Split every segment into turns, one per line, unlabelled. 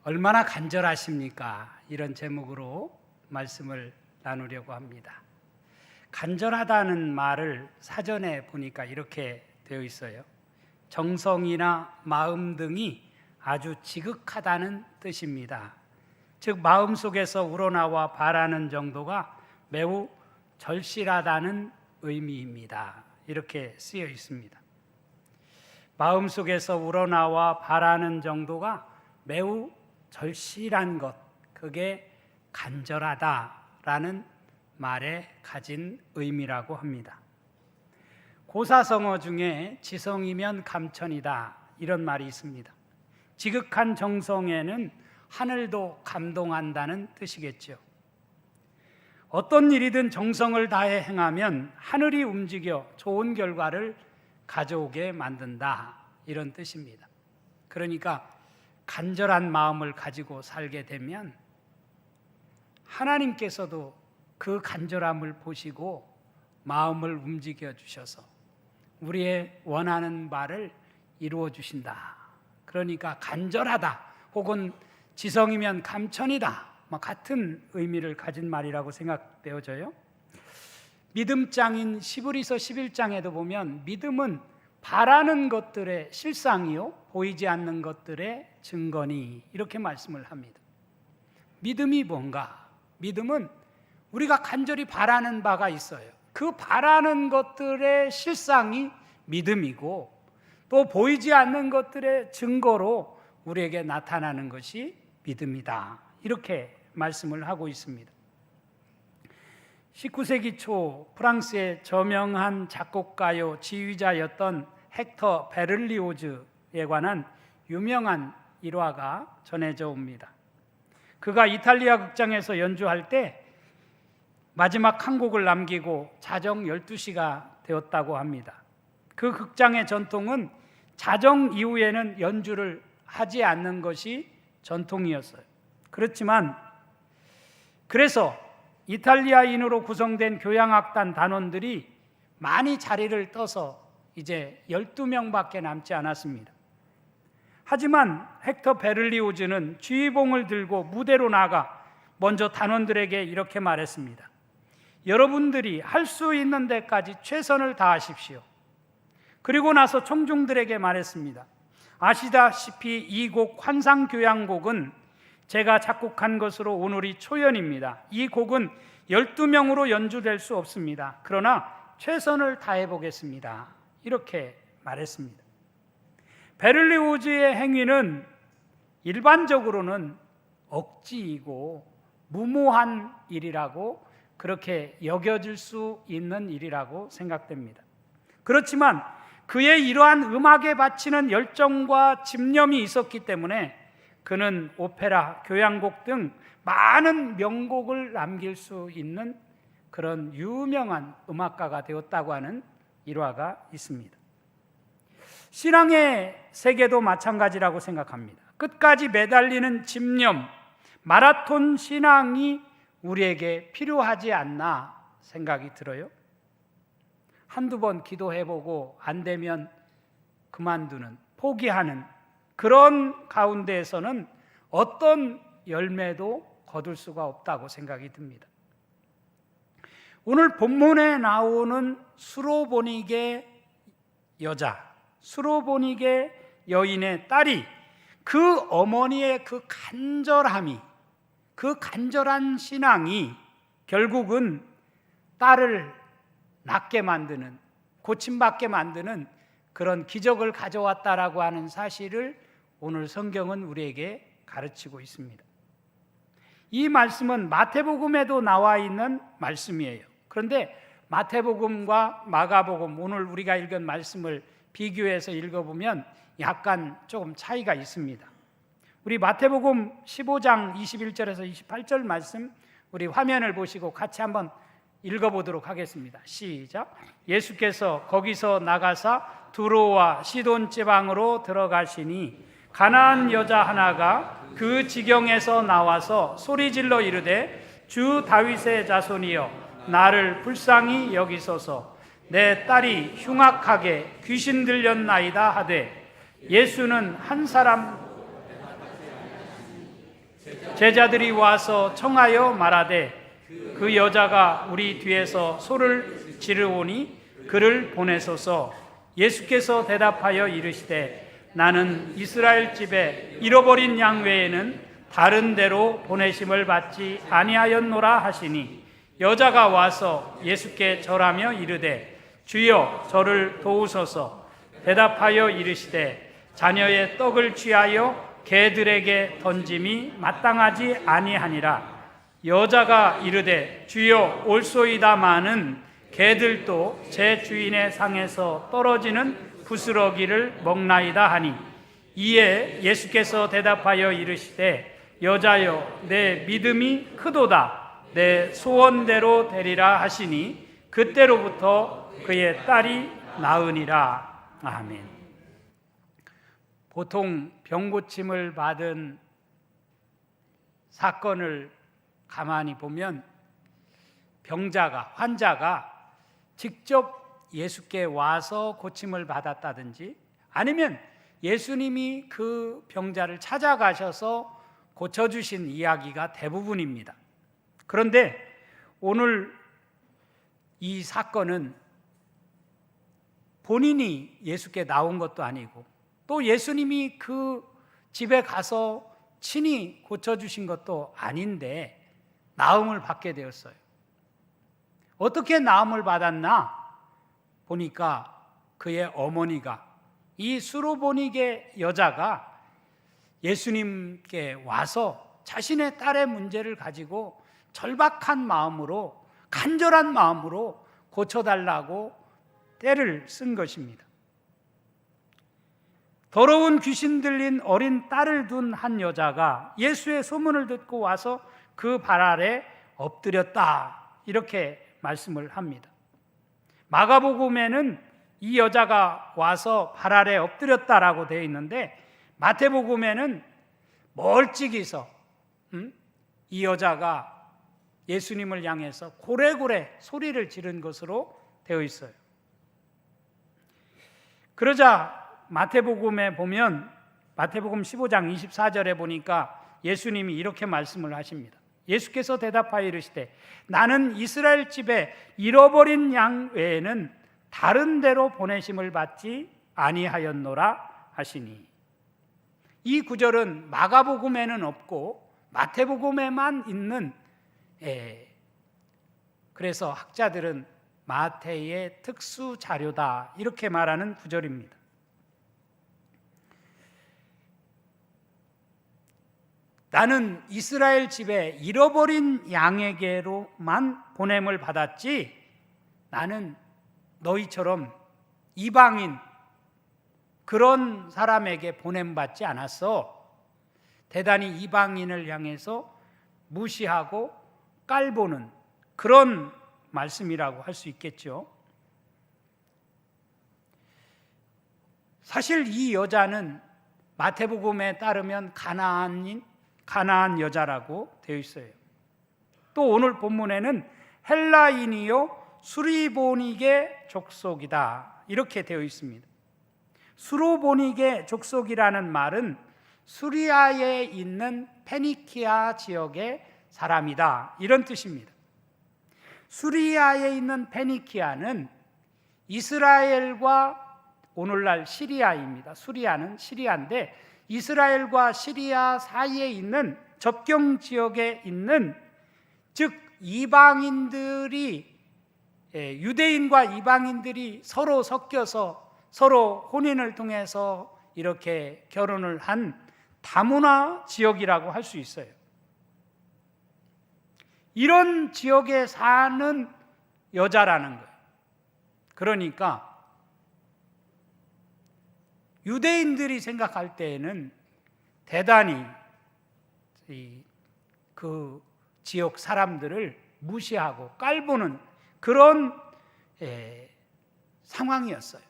얼마나 간절하십니까? 이런 제목으로 말씀을 나누려고 합니다. 간절하다는 말을 사전에 보니까 이렇게 되어 있어요. 정성이나 마음 등이 아주 지극하다는 뜻입니다. 즉 마음속에서 우러나와 바라는 정도가 매우 절실하다는 의미입니다. 이렇게 쓰여 있습니다. 마음속에서 우러나와 바라는 정도가 매우 절실한 것, 그게 간절하다라는 말에 가진 의미라고 합니다. 고사성어 중에 지성이면 감천이다 이런 말이 있습니다. 지극한 정성에는 하늘도 감동한다는 뜻이겠죠. 어떤 일이든 정성을 다해 행하면 하늘이 움직여 좋은 결과를 가져오게 만든다 이런 뜻입니다. 그러니까 간절한 마음을 가지고 살게 되면 하나님께서도 그 간절함을 보시고 마음을 움직여 주셔서 우리의 원하는 바를 이루어 주신다. 그러니까 간절하다 혹은 지성이면 감천이다 같은 의미를 가진 말이라고 생각되어져요. 믿음장인 시브리서 11장에도 보면 믿음은 바라는 것들의 실상이요 보이지 않는 것들의 증거니 이렇게 말씀을 합니다. 믿음이 뭔가? 믿음은 우리가 간절히 바라는 바가 있어요. 그 바라는 것들의 실상이 믿음이고 또 보이지 않는 것들의 증거로 우리에게 나타나는 것이 믿음이다. 이렇게 말씀을 하고 있습니다. 19세기 초 프랑스의 저명한 작곡가요 지휘자였던 헥터 베를리오즈에 관한 유명한 일화가 전해져 옵니다. 그가 이탈리아 극장에서 연주할 때 마지막 한 곡을 남기고 자정 12시가 되었다고 합니다. 그 극장의 전통은 자정 이후에는 연주를 하지 않는 것이 전통이었어요. 그래서 이탈리아인으로 구성된 교향악단 단원들이 많이 자리를 떠서 이제 12명밖에 남지 않았습니다. 하지만 헥터 베를리오즈는 지휘봉을 들고 무대로 나가 먼저 단원들에게 이렇게 말했습니다. 여러분들이 할 수 있는 데까지 최선을 다하십시오. 그리고 나서 청중들에게 말했습니다. 아시다시피 이 곡 환상교향곡은 제가 작곡한 것으로 오늘이 초연입니다. 이 곡은 12명으로 연주될 수 없습니다. 그러나 최선을 다해 보겠습니다. 이렇게 말했습니다. 베를리오즈의 행위는 일반적으로는 억지이고 무모한 일이라고 그렇게 여겨질 수 있는 일이라고 생각됩니다. 그렇지만 그의 이러한 음악에 바치는 열정과 집념이 있었기 때문에 그는 오페라, 교향곡 등 많은 명곡을 남길 수 있는 그런 유명한 음악가가 되었다고 하는 일화가 있습니다. 신앙의 세계도 마찬가지라고 생각합니다. 끝까지 매달리는 집념, 마라톤 신앙이 우리에게 필요하지 않나 생각이 들어요. 한두 번 기도해보고 안 되면 그만두는, 포기하는 그런 가운데에서는 어떤 열매도 거둘 수가 없다고 생각이 듭니다. 오늘 본문에 나오는 수로보닉의 여자, 수로보닉의 여인의 딸이 그 어머니의 그 간절함이, 그 간절한 신앙이 결국은 딸을 낫게 만드는, 고침받게 만드는 그런 기적을 가져왔다라고 하는 사실을 오늘 성경은 우리에게 가르치고 있습니다. 이 말씀은 마태복음에도 나와 있는 말씀이에요. 그런데 마태복음과 마가복음, 오늘 우리가 읽은 말씀을 비교해서 읽어보면 약간 조금 차이가 있습니다. 우리 마태복음 15장 21절에서 28절 말씀 우리 화면을 보시고 같이 한번 읽어보도록 하겠습니다. 시작. 예수께서 거기서 나가사 두로와 시돈 지방으로 들어가시니 가나안 여자 하나가 그 지경에서 나와서 소리질러 이르되 주 다윗의 자손이여 나를 불쌍히 여기소서 내 딸이 흉악하게 귀신 들렸나이다 하되 예수는 한 사람 제자들이 와서 청하여 말하되 그 여자가 우리 뒤에서 소를 지르오니 그를 보내소서. 예수께서 대답하여 이르시되 나는 이스라엘 집에 잃어버린 양 외에는 다른 데로 보내심을 받지 아니하였노라 하시니 여자가 와서 예수께 절하며 이르되 주여 저를 도우소서. 대답하여 이르시되 자녀의 떡을 취하여 개들에게 던짐이 마땅하지 아니하니라. 여자가 이르되 주여 올소이다마는 개들도 제 주인의 상에서 떨어지는 부스러기를 먹나이다 하니 이에 예수께서 대답하여 이르시되 여자여 내 믿음이 크도다. 내 소원대로 되리라 하시니 그때로부터 그의 딸이 나으니라. 아멘. 보통 병고침을 받은 사건을 가만히 보면 환자가 직접 예수께 와서 고침을 받았다든지 아니면 예수님이 그 병자를 찾아가셔서 고쳐주신 이야기가 대부분입니다. 그런데 오늘 이 사건은 본인이 예수께 나온 것도 아니고 또 예수님이 그 집에 가서 친히 고쳐주신 것도 아닌데 나음을 받게 되었어요. 어떻게 나음을 받았나 보니까 그의 어머니가 이 수로보니게 여자가 예수님께 와서 자신의 딸의 문제를 가지고 절박한 마음으로 간절한 마음으로 고쳐달라고 떼를 쓴 것입니다. 더러운 귀신 들린 어린 딸을 둔 한 여자가 예수의 소문을 듣고 와서 그 발 아래 엎드렸다 이렇게 말씀을 합니다. 마가복음에는 이 여자가 와서 발 아래 엎드렸다라고 되어 있는데 마태복음에는 멀찍이서 이 여자가 예수님을 향해서 고래고래 소리를 지른 것으로 되어 있어요. 그러자 마태복음에 보면 마태복음 15장 24절에 보니까 예수님이 이렇게 말씀을 하십니다. 예수께서 대답하여 이르시되 나는 이스라엘 집에 잃어버린 양 외에는 다른 데로 보내심을 받지 아니하였노라 하시니 이 구절은 마가복음에는 없고 마태복음에만 있는 그래서 학자들은 마태의 특수 자료다 이렇게 말하는 구절입니다. 나는 이스라엘 집에 잃어버린 양에게로만 보냄을 받았지 나는 너희처럼 이방인 그런 사람에게 보냄받지 않았어. 대단히 이방인을 향해서 무시하고 깔보는 그런 말씀이라고 할 수 있겠죠. 사실 이 여자는 마태복음에 따르면 가나안 여자라고 되어 있어요. 또 오늘 본문에는 헬라인이요 수리보닉의 족속이다 이렇게 되어 있습니다. 수로보닉의 족속이라는 말은 수리아에 있는 페니키아 지역의 사람이다 이런 뜻입니다. 수리아에 있는 페니키아는 이스라엘과 오늘날 시리아입니다. 수리아는 시리아인데 이스라엘과 시리아 사이에 있는 접경 지역에 있는 즉 이방인들이 유대인과 이방인들이 서로 섞여서 서로 혼인을 통해서 이렇게 결혼을 한 다문화 지역이라고 할 수 있어요. 이런 지역에 사는 여자라는 거예요. 그러니까 유대인들이 생각할 때에는 대단히 그 지역 사람들을 무시하고 깔보는 그런 상황이었어요.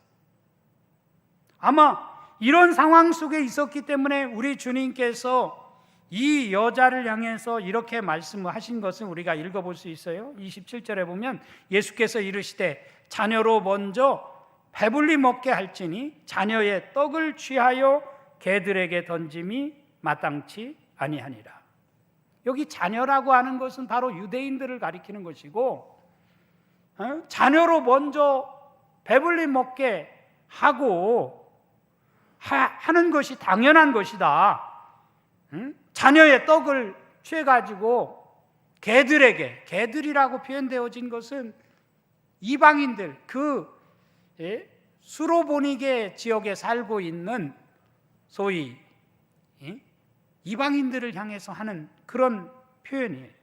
아마 이런 상황 속에 있었기 때문에 우리 주님께서 이 여자를 향해서 이렇게 말씀하신 것을 우리가 읽어볼 수 있어요. 27절에 보면 예수께서 이르시되 자녀로 먼저 배불리 먹게 할지니 자녀의 떡을 취하여 개들에게 던짐이 마땅치 아니하니라. 여기 자녀라고 하는 것은 바로 유대인들을 가리키는 것이고, 자녀로 먼저 배불리 먹게 하고 하는 것이 당연한 것이다. 자녀의 떡을 취해가지고 개들이라고 표현되어진 것은 이방인들, 수로보니게 지역에 살고 있는 소위 이방인들을 향해서 하는 그런 표현이에요.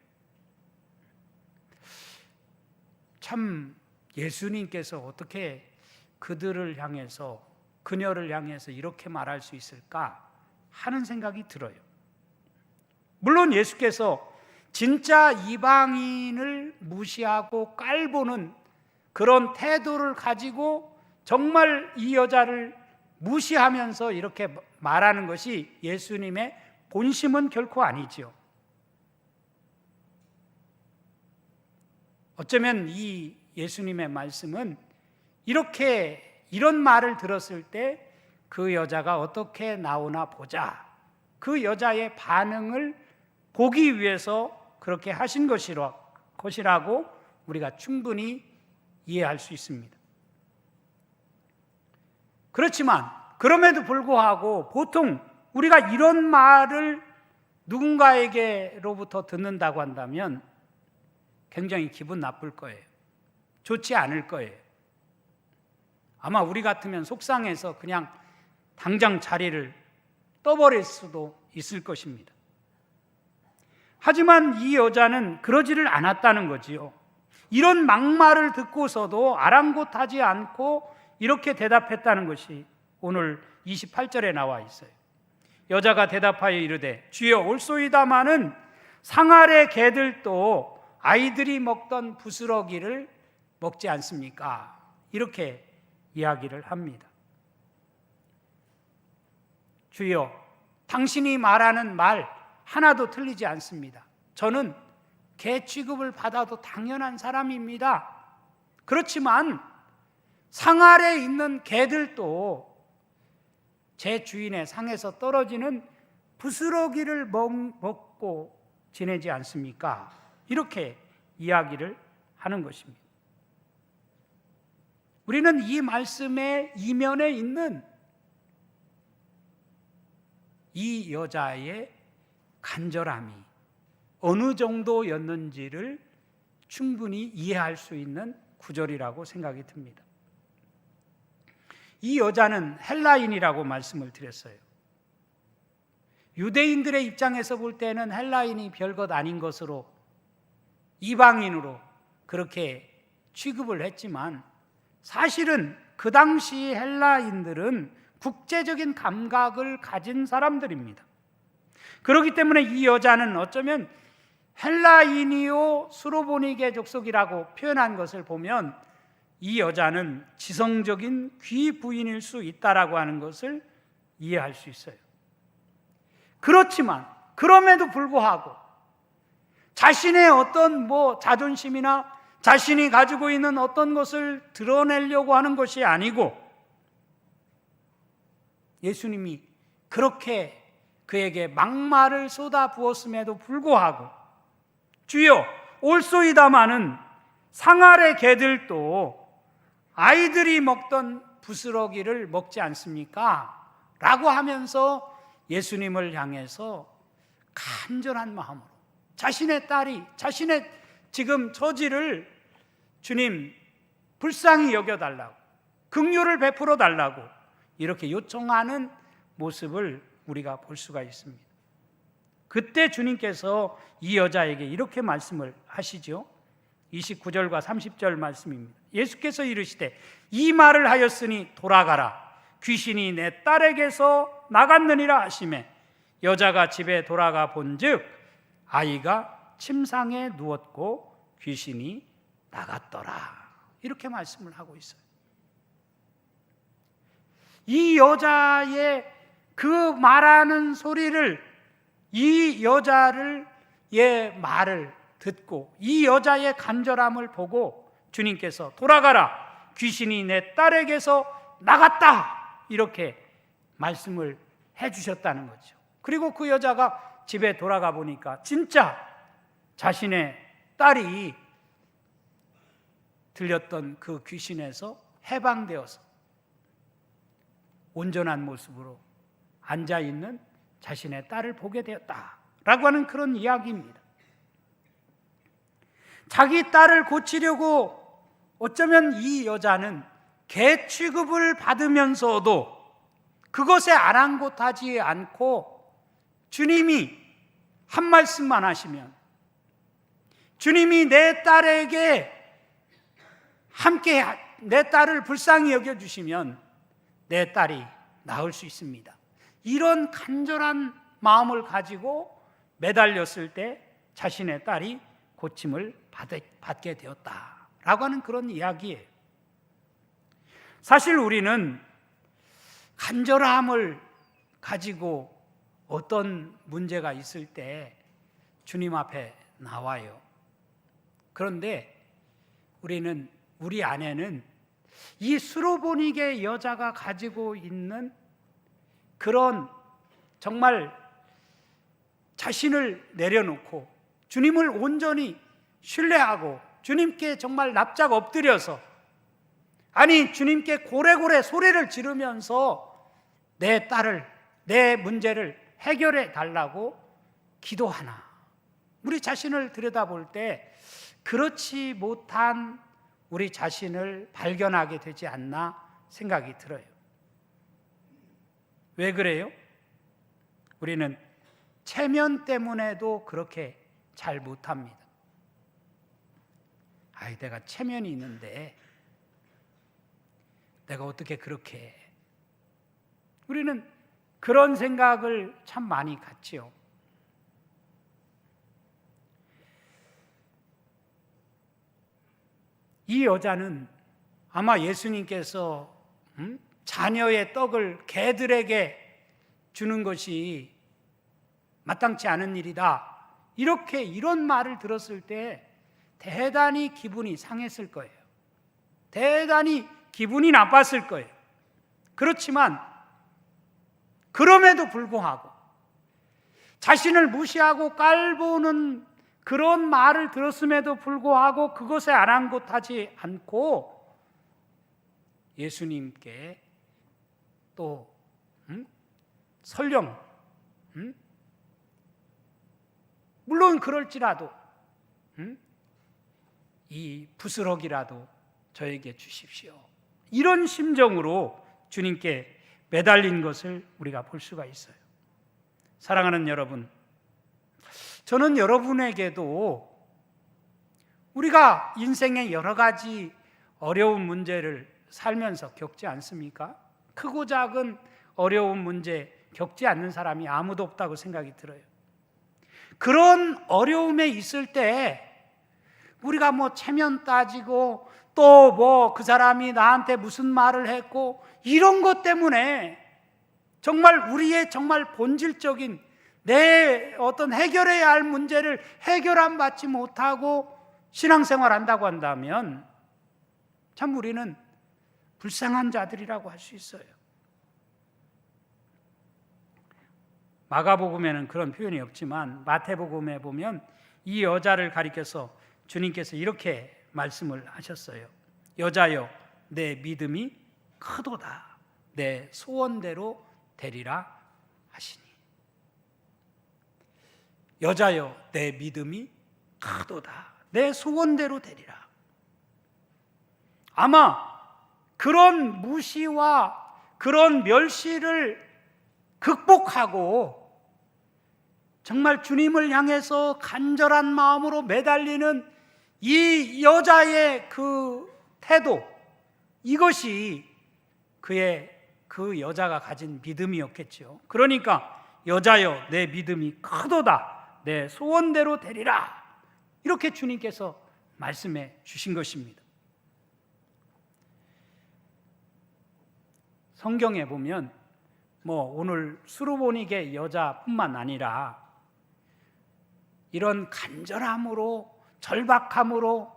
참 예수님께서 어떻게 그들을 향해서, 그녀를 향해서 이렇게 말할 수 있을까 하는 생각이 들어요. 물론 예수께서 진짜 이방인을 무시하고 깔보는 그런 태도를 가지고 정말 이 여자를 무시하면서 이렇게 말하는 것이 예수님의 본심은 결코 아니지요. 어쩌면 이 예수님의 말씀은 이런 말을 들었을 때 그 여자가 어떻게 나오나 보자, 그 여자의 반응을 보기 위해서 그렇게 하신 것이라고 우리가 충분히 이해할 수 있습니다. 그렇지만 그럼에도 불구하고 보통 우리가 이런 말을 누군가에게로부터 듣는다고 한다면 굉장히 기분 나쁠 거예요. 좋지 않을 거예요. 아마 우리 같으면 속상해서 그냥 당장 자리를 떠버릴 수도 있을 것입니다. 하지만 이 여자는 그러지를 않았다는 거지요. 이런 막말을 듣고서도 아랑곳하지 않고 이렇게 대답했다는 것이 오늘 28절에 나와 있어요. 여자가 대답하여 이르되 주여 올소이다마는 상 아래 개들도 아이들이 먹던 부스러기를 먹지 않습니까? 이렇게 이야기를 합니다. 주여, 당신이 말하는 말 하나도 틀리지 않습니다. 저는 개 취급을 받아도 당연한 사람입니다. 그렇지만 상 아래에 있는 개들도 제 주인의 상에서 떨어지는 부스러기를 먹고 지내지 않습니까? 이렇게 이야기를 하는 것입니다. 우리는 이 말씀의 이면에 있는 이 여자의 간절함이 어느 정도였는지를 충분히 이해할 수 있는 구절이라고 생각이 듭니다. 이 여자는 헬라인이라고 말씀을 드렸어요. 유대인들의 입장에서 볼 때는 헬라인이 별것 아닌 것으로 이방인으로 그렇게 취급을 했지만 사실은 그 당시 헬라인들은 국제적인 감각을 가진 사람들입니다. 그렇기 때문에 이 여자는 어쩌면 헬라인이요 수로보니게 족속이라고 표현한 것을 보면 이 여자는 지성적인 귀부인일 수 있다라고 하는 것을 이해할 수 있어요. 그렇지만 그럼에도 불구하고 자신의 어떤 자존심이나 자신이 가지고 있는 어떤 것을 드러내려고 하는 것이 아니고 예수님이 그렇게 그에게 막말을 쏟아부었음에도 불구하고 주여 올소이다마는 상 아래 개들도 아이들이 먹던 부스러기를 먹지 않습니까? 라고 하면서 예수님을 향해서 간절한 마음으로 자신의 딸이 자신의 지금 처지를 주님 불쌍히 여겨달라고 긍휼을 베풀어 달라고 이렇게 요청하는 모습을 우리가 볼 수가 있습니다. 그때 주님께서 이 여자에게 이렇게 말씀을 하시죠. 29절과 30절 말씀입니다. 예수께서 이르시되 이 말을 하였으니 돌아가라 귀신이 내 딸에게서 나갔느니라 하시매 여자가 집에 돌아가 본즉 아이가 침상에 누웠고 귀신이 나갔더라. 이렇게 말씀을 하고 있어요. 이 여자의 그 말하는 소리를 이 여자의 말을 듣고 이 여자의 간절함을 보고 주님께서 돌아가라 귀신이 내 딸에게서 나갔다 이렇게 말씀을 해주셨다는 거죠. 그리고 그 여자가 집에 돌아가 보니까 진짜 자신의 딸이 들렸던 그 귀신에서 해방되어서 온전한 모습으로 앉아있는 자신의 딸을 보게 되었다라고 하는 그런 이야기입니다. 자기 딸을 고치려고 어쩌면 이 여자는 개 취급을 받으면서도 그것에 아랑곳하지 않고 주님이 한 말씀만 하시면, 주님이 내 딸에게 함께 내 딸을 불쌍히 여겨주시면 내 딸이 나을 수 있습니다. 이런 간절한 마음을 가지고 매달렸을 때 자신의 딸이 고침을 받게 되었다라고 하는 그런 이야기예요. 사실 우리는 간절함을 가지고 어떤 문제가 있을 때 주님 앞에 나와요. 그런데 우리 안에는 이 수로보니게 여자가 가지고 있는 그런 정말 자신을 내려놓고 주님을 온전히 신뢰하고 주님께 정말 납작 엎드려서, 아니 주님께 고래고래 소리를 지르면서 내 딸을, 내 문제를 해결해 달라고 기도하나, 우리 자신을 들여다볼 때 그렇지 못한 우리 자신을 발견하게 되지 않나 생각이 들어요. 왜 그래요? 우리는 체면 때문에도 그렇게 잘 못합니다. 아이, 내가 체면이 있는데 내가 어떻게 그렇게 해? 우리는 그런 생각을 참 많이 갖지요. 이 여자는 아마 예수님께서 자녀의 떡을 개들에게 주는 것이 마땅치 않은 일이다, 이런 말을 들었을 때 대단히 기분이 상했을 거예요. 대단히 기분이 나빴을 거예요. 그렇지만 그럼에도 불구하고 자신을 무시하고 깔보는 그런 말을 들었음에도 불구하고 그것에 아랑곳하지 않고 예수님께 또 설령 물론 그럴지라도 이 부스럭이라도 저에게 주십시오, 이런 심정으로 주님께 매달린 것을 우리가 볼 수가 있어요. 사랑하는 여러분, 저는 여러분에게도 우리가 인생의 여러 가지 어려운 문제를 살면서 겪지 않습니까? 크고 작은 어려운 문제 겪지 않는 사람이 아무도 없다고 생각이 들어요. 그런 어려움에 있을 때 우리가 체면 따지고 또 그 사람이 나한테 무슨 말을 했고 이런 것 때문에 정말 우리의 정말 본질적인 내 어떤 해결해야 할 문제를 해결 받지 못하고 신앙생활 한다고 한다면 참 우리는 불쌍한 자들이라고 할 수 있어요. 마가복음에는 그런 표현이 없지만 마태복음에 보면 이 여자를 가리켜서 주님께서 이렇게 말씀을 하셨어요. 여자여, 내 믿음이 크도다, 내 소원대로 되리라 하시니. 여자여, 내 믿음이 크도다, 내 소원대로 되리라. 아마 그런 무시와 그런 멸시를 극복하고 정말 주님을 향해서 간절한 마음으로 매달리는 이 여자의 그 태도, 이것이 그 여자가 가진 믿음이었겠죠. 그러니까 여자여, 내 믿음이 크도다, 내 소원대로 되리라, 이렇게 주님께서 말씀해 주신 것입니다. 성경에 보면 오늘 수로보니게 여자뿐만 아니라 이런 간절함으로, 절박함으로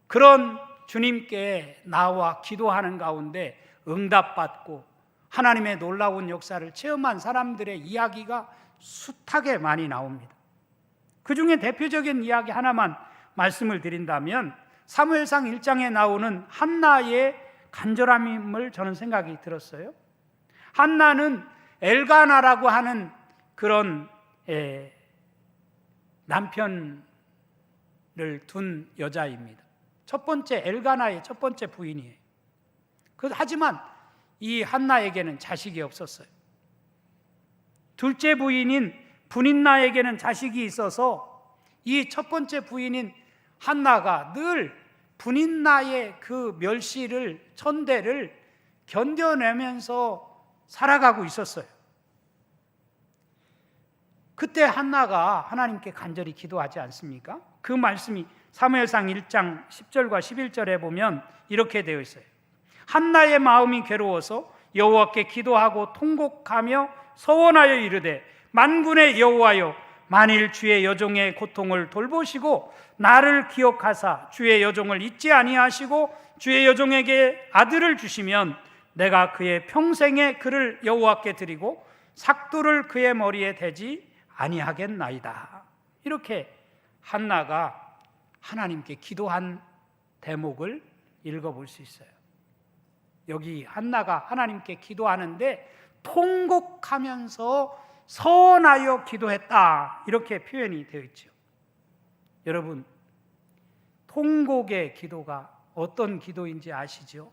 그런 주님께 나와 기도하는 가운데 응답받고 하나님의 놀라운 역사를 체험한 사람들의 이야기가 숱하게 많이 나옵니다. 그 중에 대표적인 이야기 하나만 말씀을 드린다면 사무엘상 1장에 나오는 한나의 간절함임을 저는 생각이 들었어요. 한나는 엘가나라고 하는 그런 남편을 둔 여자입니다. 첫 번째 엘가나의 첫 번째 부인이에요. 하지만 이 한나에게는 자식이 없었어요. 둘째 부인인 분인나에게는 자식이 있어서 이 첫 번째 부인인 한나가 늘 분인나의 그 멸시를, 천대를 견뎌내면서 살아가고 있었어요. 그때 한나가 하나님께 간절히 기도하지 않습니까? 그 말씀이 사무엘상 1장 10절과 11절에 보면 이렇게 되어 있어요. 한나의 마음이 괴로워서 여호와께 기도하고 통곡하며 서원하여 이르되 만군의 여호와여, 만일 주의 여종의 고통을 돌보시고 나를 기억하사 주의 여종을 잊지 아니하시고 주의 여종에게 아들을 주시면 내가 그의 평생에 그를 여호와께 드리고 삭도를 그의 머리에 대지 아니하겠나이다. 이렇게 한나가 하나님께 기도한 대목을 읽어볼 수 있어요. 여기 한나가 하나님께 기도하는데 통곡하면서 서원하여 기도했다, 이렇게 표현이 되어 있죠. 여러분, 통곡의 기도가 어떤 기도인지 아시죠?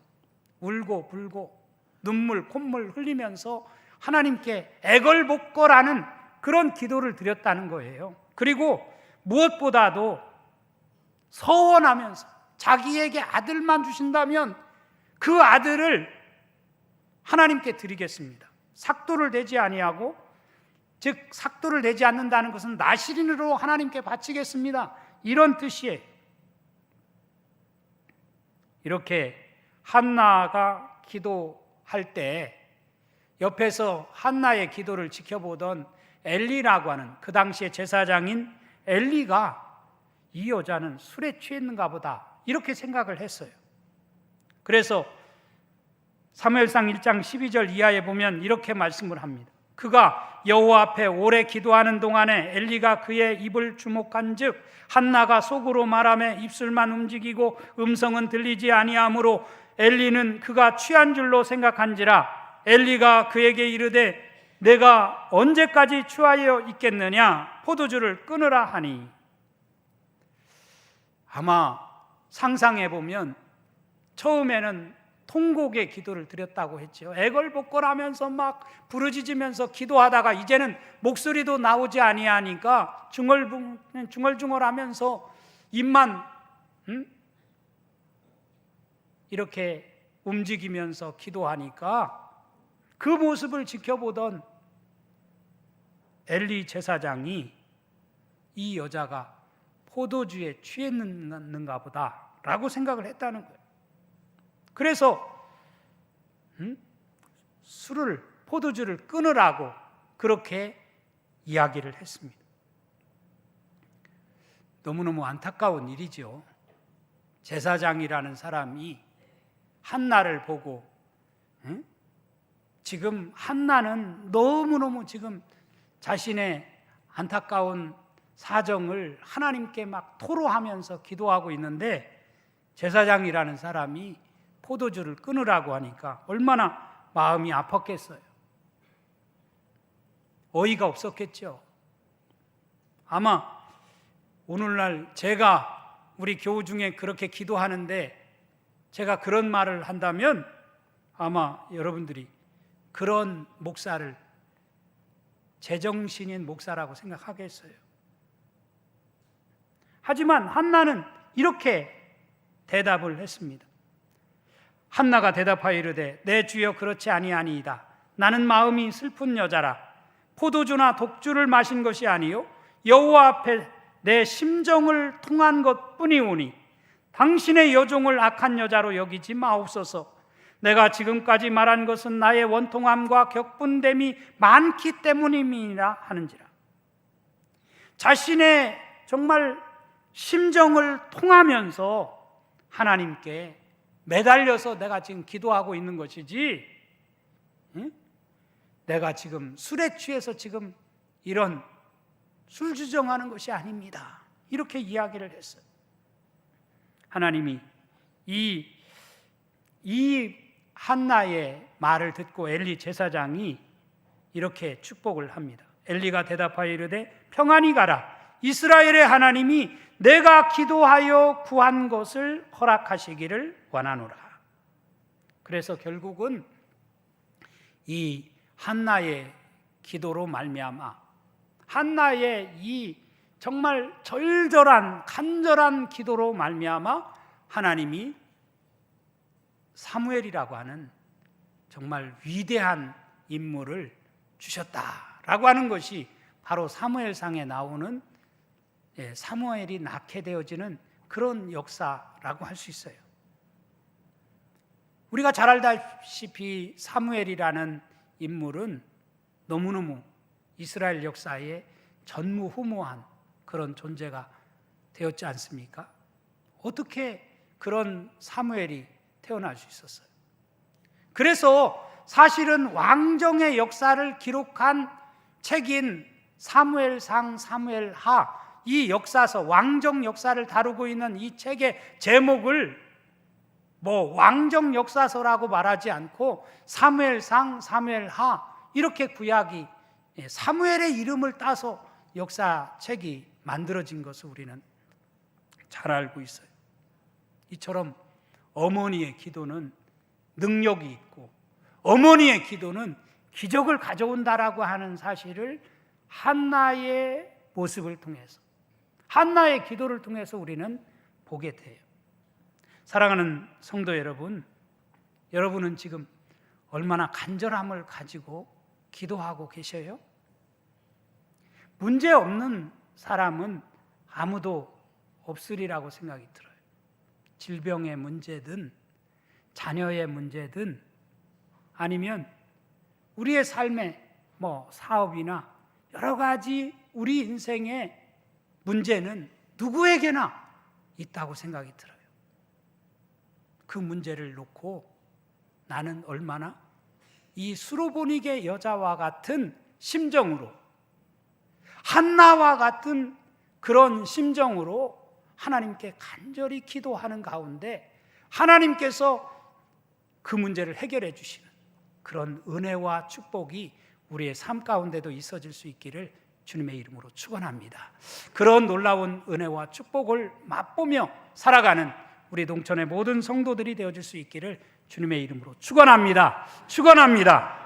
울고 불고 눈물 콧물 흘리면서 하나님께 애걸복걸하는 그런 기도를 드렸다는 거예요. 그리고 무엇보다도 서원하면서 자기에게 아들만 주신다면 그 아들을 하나님께 드리겠습니다. 삭도를 내지 아니하고, 즉 삭도를 내지 않는다는 것은 나실인으로 하나님께 바치겠습니다, 이런 뜻이에요. 이렇게 한나가 기도할 때 옆에서 한나의 기도를 지켜보던 엘리라고 하는 그 당시의 제사장인 엘리가 이 여자는 술에 취했는가 보다, 이렇게 생각을 했어요. 그래서 사무엘상 1장 12절 이하에 보면 이렇게 말씀을 합니다. 그가 여호와 앞에 오래 기도하는 동안에 엘리가 그의 입을 주목한즉 한나가 속으로 말하며 입술만 움직이고 음성은 들리지 아니하므로 엘리는 그가 취한 줄로 생각한지라. 엘리가 그에게 이르되 내가 언제까지 취하여 있겠느냐, 포도주를 끊으라 하니. 아마 상상해 보면 처음에는 통곡의 기도를 드렸다고 했죠. 애걸복걸하면서 막 부르짖으면서 기도하다가 이제는 목소리도 나오지 아니하니까 중얼중얼하면서 입만 이렇게 움직이면서 기도하니까 그 모습을 지켜보던 엘리 제사장이 이 여자가 포도주에 취했는가 보다 라고 생각을 했다는 거예요. 그래서 포도주를 끊으라고 그렇게 이야기를 했습니다. 너무너무 안타까운 일이죠. 제사장이라는 사람이 한나를 보고 지금 한나는 너무너무 지금 자신의 안타까운 사정을 하나님께 막 토로하면서 기도하고 있는데 제사장이라는 사람이 포도주를 끊으라고 하니까 얼마나 마음이 아팠겠어요. 어이가 없었겠죠. 아마 오늘날 제가 우리 교우 중에 그렇게 기도하는데 제가 그런 말을 한다면 아마 여러분들이 그런 목사를 제정신인 목사라고 생각하겠어요. 하지만 한나는 이렇게 대답을 했습니다. 한나가 대답하여 이르되 내 주여 그렇지 아니하니이다. 나는 마음이 슬픈 여자라. 포도주나 독주를 마신 것이 아니요 여호와 앞에 내 심정을 통한 것뿐이오니 당신의 여종을 악한 여자로 여기지 마옵소서. 내가 지금까지 말한 것은 나의 원통함과 격분됨이 많기 때문임이라 하는지라. 자신의 정말 심정을 통하면서 하나님께 매달려서 내가 지금 기도하고 있는 것이지, 내가 지금 술에 취해서 지금 이런 술 주정하는 것이 아닙니다. 이렇게 이야기를 했어요. 하나님이 이 한나의 말을 듣고 엘리 제사장이 이렇게 축복을 합니다. 엘리가 대답하여 이르되 평안히 가라. 이스라엘의 하나님이 내가 기도하여 구한 것을 허락하시기를 원하노라. 그래서 결국은 이 한나의 기도로 말미암아 한나의 이 정말 절절한 간절한 기도로 말미암아 하나님이 사무엘이라고 하는 정말 위대한 인물을 주셨다라고 하는 것이 바로 사무엘상에 나오는 사무엘이 낳게 되어지는 그런 역사라고 할 수 있어요. 우리가 잘 알다시피 사무엘이라는 인물은 너무너무 이스라엘 역사에 전무후무한 그런 존재가 되었지 않습니까? 어떻게 그런 사무엘이 태어날 수 있었어요? 그래서 사실은 왕정의 역사를 기록한 책인 사무엘상, 사무엘하, 이 역사서, 왕정 역사를 다루고 있는 이 책의 제목을 왕정 역사서라고 말하지 않고 사무엘상, 사무엘하 이렇게 구약이 사무엘의 이름을 따서 역사책이 만들어진 것을 우리는 잘 알고 있어요. 이처럼 어머니의 기도는 능력이 있고 어머니의 기도는 기적을 가져온다라고 하는 사실을 한나의 모습을 통해서, 한나의 기도를 통해서 우리는 보게 돼요. 사랑하는 성도 여러분, 여러분은 지금 얼마나 간절함을 가지고 기도하고 계셔요? 문제 없는 사람은 아무도 없으리라고 생각이 들어요. 질병의 문제든 자녀의 문제든 아니면 우리의 삶의 사업이나 여러 가지 우리 인생의 문제는 누구에게나 있다고 생각이 들어요. 그 문제를 놓고 나는 얼마나 이 수로보닉의 여자와 같은 심정으로, 한나와 같은 그런 심정으로 하나님께 간절히 기도하는 가운데 하나님께서 그 문제를 해결해 주시는 그런 은혜와 축복이 우리의 삶 가운데도 있어질 수 있기를 주님의 이름으로 축원합니다. 그런 놀라운 은혜와 축복을 맛보며 살아가는 우리 동천의 모든 성도들이 되어줄 수 있기를 주님의 이름으로 축원합니다. 축원합니다.